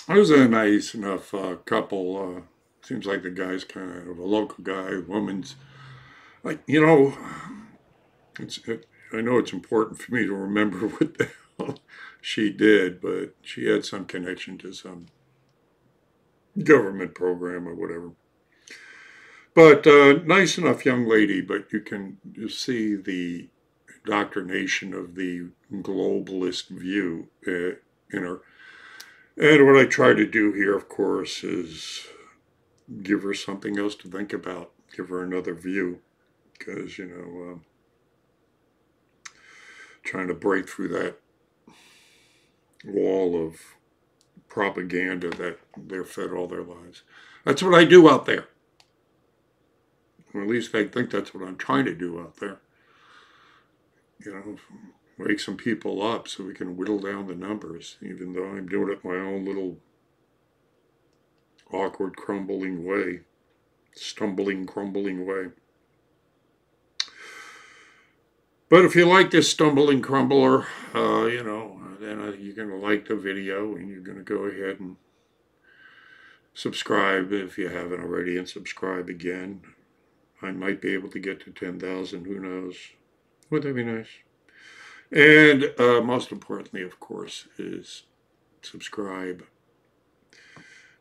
It was a nice enough couple. Seems like the guy's kind of a local guy. Woman's like, I know it's important for me to remember what the hell she did, but she had some connection to some government program or whatever. But nice enough young lady, but you can see the indoctrination of the globalist view in her. And what I try to do here, of course, is give her something else to think about, give her another view, because, trying to break through that wall of propaganda that they're fed all their lives. That's what I do out there. Or at least I think that's what I'm trying to do out there. Wake some people up so we can whittle down the numbers, even though I'm doing it my own little awkward, crumbling way. Stumbling, crumbling way. But if you like this stumbling crumbler, then you're going to like the video and you're going to go ahead and subscribe if you haven't already, and subscribe again. I might be able to get to 10,000, who knows. Would that be nice? And most importantly, of course, is subscribe.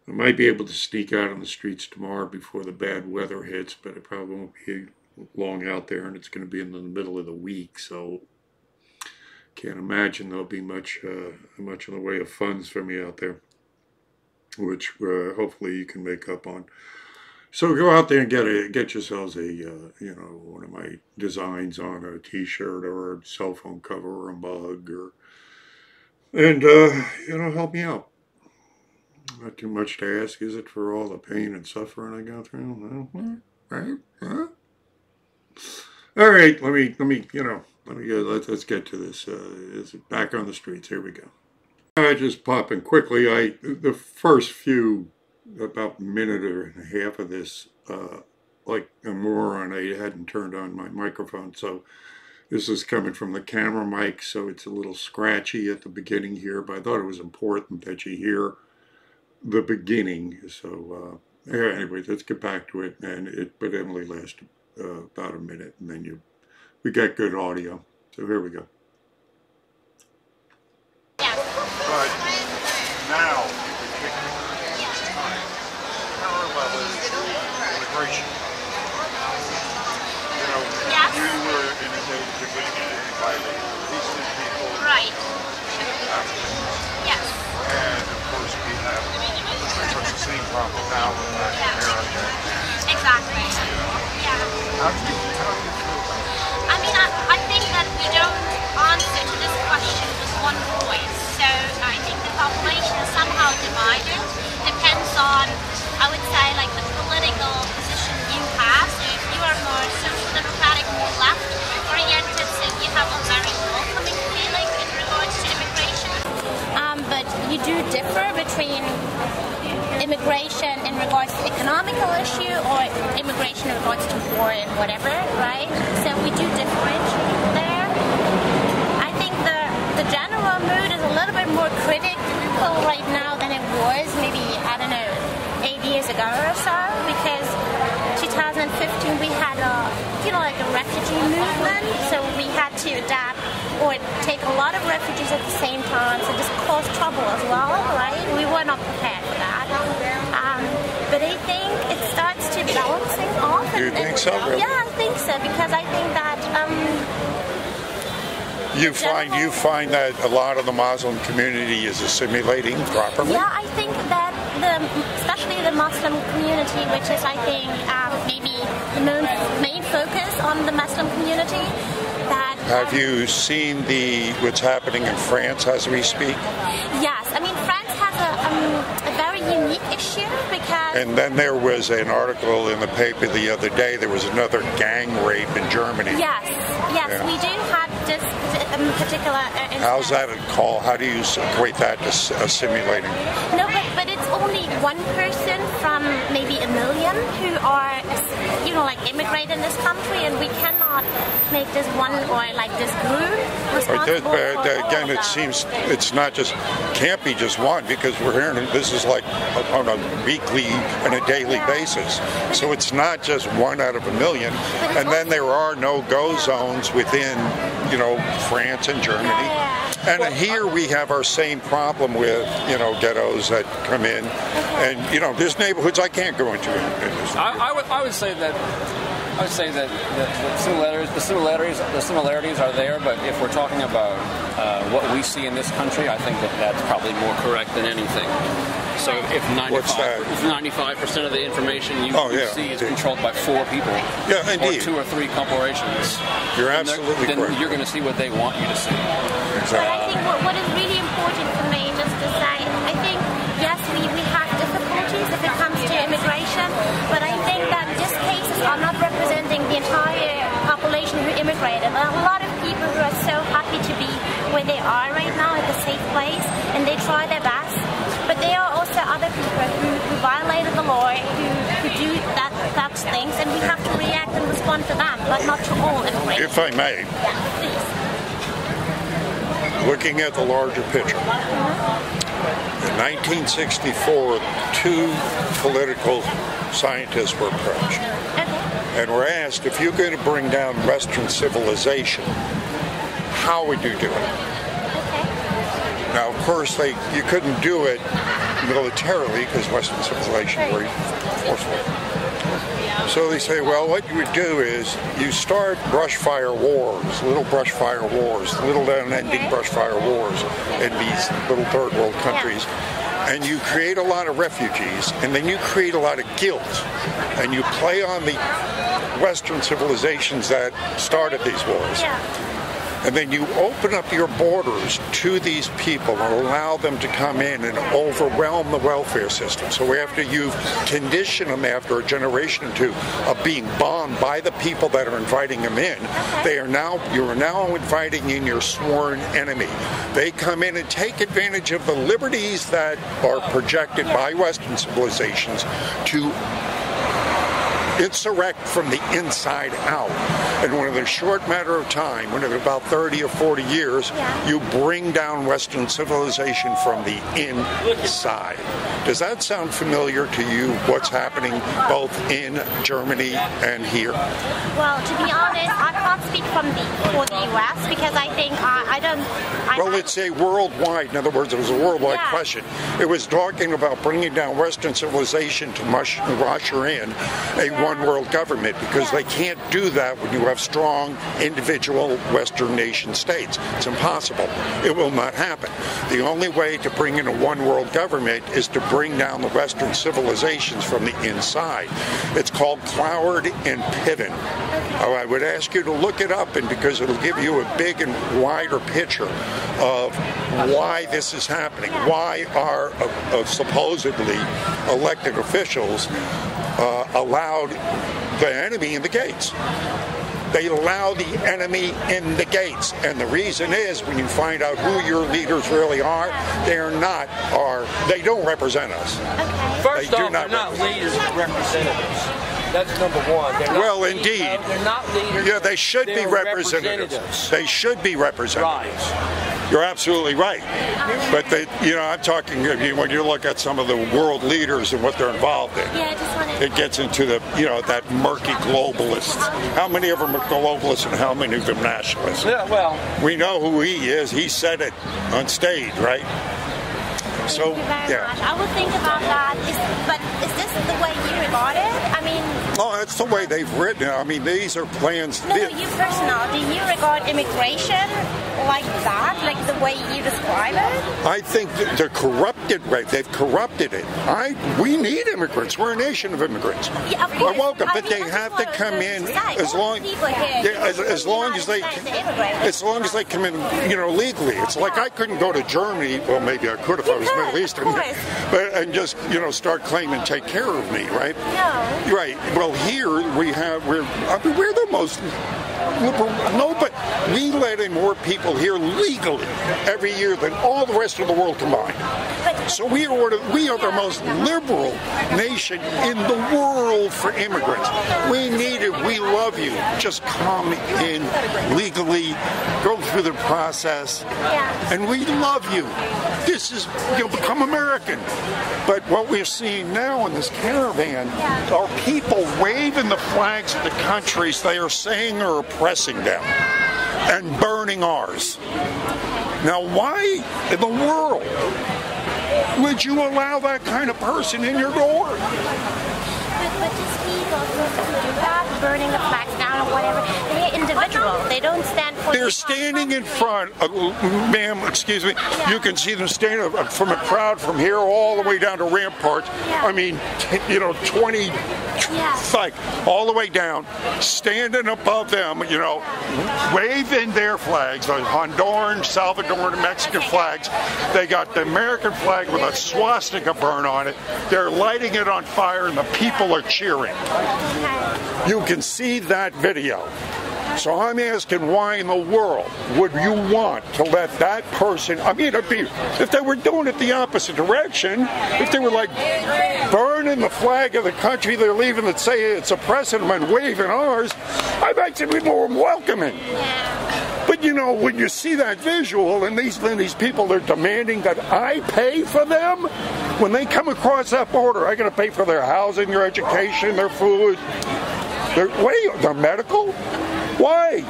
I might be able to sneak out on the streets tomorrow before the bad weather hits, but it probably won't be long out there, and it's going to be in the middle of the week, so can't imagine there'll be much in the way of funds for me out there, which hopefully you can make up on. So go out there and get yourselves a one of my designs on a T-shirt or a cell phone cover or a mug, and help me out. Not too much to ask, is it, for all the pain and suffering I go through? Right? Huh? All right, let's get to this. Is it back on the streets? Here we go. Just popping quickly. The first few, about a minute and a half of this, like a moron, I hadn't turned on my microphone, so this is coming from the camera mic, so it's a little scratchy at the beginning here, but I thought it was important that you hear the beginning. So anyway, let's get back to it. But it only lasted about a minute, and then we got good audio. So here we go. But now, parallel immigration. Yes. You were inundated by the decent people. Right. Africans. Yes. And of course we have pretty much the same problem now with Latin America. Exactly. Yeah. How do you feel about that? I mean, I think that we don't answer to this question with one voice. So I think the population is somehow divided. Depends on, I would say, like the political position you have. So if you are more social democratic, more left oriented, so you have a very welcoming feeling in regards to immigration. But you do differ between immigration in regards to economical issue or immigration in regards to war and whatever, right? So we do differentiate there. I think the general mood is a little bit more critical right now than it was maybe, I don't know, 8 years ago or so, because 2015 we had like a refugee movement, so we had to adapt or take a lot of refugees at the same time, so this caused trouble as well, right? We were not prepared for that. But I think it starts to balancing off. You think so? Really? Yeah, I think so, because I think that you find that a lot of the Muslim community is assimilating properly? Yeah, I think that especially the Muslim community, which is, I think, maybe the main focus on the Muslim community. Have you seen what's happening in France as we speak? Yes, I mean, France has a very unique issue because... And then there was an article in the paper the other day, there was another gang rape in Germany. Yes, yeah. We do have this particular instance. How's that called? How do you equate that to assimilating? No, but it's only one person from maybe a million who are, you know, like immigrate in this country, and we cannot make this one or like this group responsible for all Again, of it that. seems it's not just, can't be just one, because we're hearing this is like on a weekly and a daily basis. So it's not just one out of a million. And then there are no-go zones within, you know, France and Germany. And here we have our same problem with, you know, ghettos that come in, and you know, there's neighborhoods I can't go into. I would say that the similarities are there, but if we're talking about what we see in this country, I think that's probably more correct than anything. So if 95% of the information you see is controlled by 4 people, or 2 or 3 corporations, you're absolutely then correct. You're going to see what they want you to see. But I think what is really important for me, just to say, I think, yes, we have difficulties if it comes to immigration, but I think that these cases are not representing the entire population who immigrated. There are a lot of people who are so happy to be where they are right now, at a safe place, and they try their best. But there are also other people who violated the law, who do that things, and we have to react and respond to them, but not to all immigrants. If I may. Yeah, please. Looking at the larger picture. In 1964, 2 political scientists were approached. And were asked, if you're going to bring down Western civilization, how would you do it? Now, of course, you couldn't do it militarily because Western civilization were forceful. So they say, well, what you would do is you start brush fire wars, little brush fire wars, little unending brush fire wars in these little third world countries. And you create a lot of refugees, and then you create a lot of guilt, and you play on the Western civilizations that started these wars. And then you open up your borders to these people and allow them to come in and overwhelm the welfare system. So after you've conditioned them after a generation or 2 of being bombed by the people that are inviting them in, you are now inviting in your sworn enemy. They come in and take advantage of the liberties that are projected by Western civilizations to insurrect from the inside out. And within a short matter of time, within about 30 or 40 years, you bring down Western civilization from the inside. Does that sound familiar to you, what's happening both in Germany and here? Well, to be honest, I can't speak for the U.S. because I think Well, it's a worldwide, in other words, it was a worldwide question. It was talking about bringing down Western civilization to usher in a one-world government, because they can't do that when you have strong individual Western nation states. It's impossible. It will not happen. The only way to bring in a one-world government is to bring down the Western civilizations from the inside. It's called Cloward and Piven. I would ask you to look it up, and because it'll give you a big and wider picture of why this is happening. Why are supposedly elected officials allowed the enemy in the gates? They allow the enemy in the gates. And the reason is, when you find out who your leaders really are, they don't represent us. First off, they're not leaders, they're representatives. That's number one. Well, indeed. They're not leaders. Yeah, they should be representatives. They should be representatives. Right. You're absolutely right. But I'm talking, when you look at some of the world leaders and what they're involved in, it gets into that murky globalists. How many of them are globalists and how many of them nationalists? Yeah, well, we know who he is. He said it on stage, right? Thank you very much. I will think about that. But is this the way you regard it? I mean... No, that's the way they've written it. I mean, these are plans... No, you personal. Do you regard immigration like that? Like the way you describe it? I think they're corrupted, right? They've corrupted it. We need immigrants. We're a nation of immigrants. Yeah, of course. We're welcome, but they have to come in as long as they come in, legally. It's like I couldn't go to Germany. Well, maybe I could if I was Middle Eastern, and just start claiming take care of me, right? No. Right. Well, here we're the most liberal. No, but we let in more people here legally every year than all the rest of the world combined. But So we are the most liberal nation in the world for immigrants. We need it. We love you. Just come in legally, go through the process, and we love you. This is, you'll become American. But what we're seeing now in this caravan are people waving the flags of the countries they are saying are oppressing them and burning ours. Now, why in the world would you allow that kind of person in your door? But these people who do that, burning the flags down or whatever, they're individual. They don't stand for... They're standing in front, ma'am, excuse me, you can see them standing from a crowd from here all the way down to Ramparts. I mean, 20, like, all the way down, standing above them, waving their flags, the Honduran, Salvadoran, Mexican flags. They got the American flag with a swastika burn on it. They're lighting it on fire and the people are cheering. You can see that video. So I'm asking, why in the world would you want to let that person, I mean, if they were doing it the opposite direction, if they were like burning the flag of the country they're leaving that say it's oppressing them and waving ours, I might say be more welcoming. But when you see that visual and these people are demanding that I pay for them, when they come across that border, I got to pay for their housing, their education, their food, their medical? Why?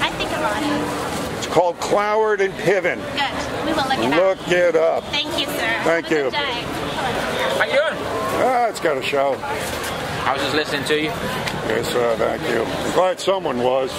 I think about it. It's called Cloward and Piven. Good. We will look it up. Look it up. Thank you, sir. Thank you. How you doing? It's got a show. I was just listening to you. Yes, thank you. I'm glad someone was.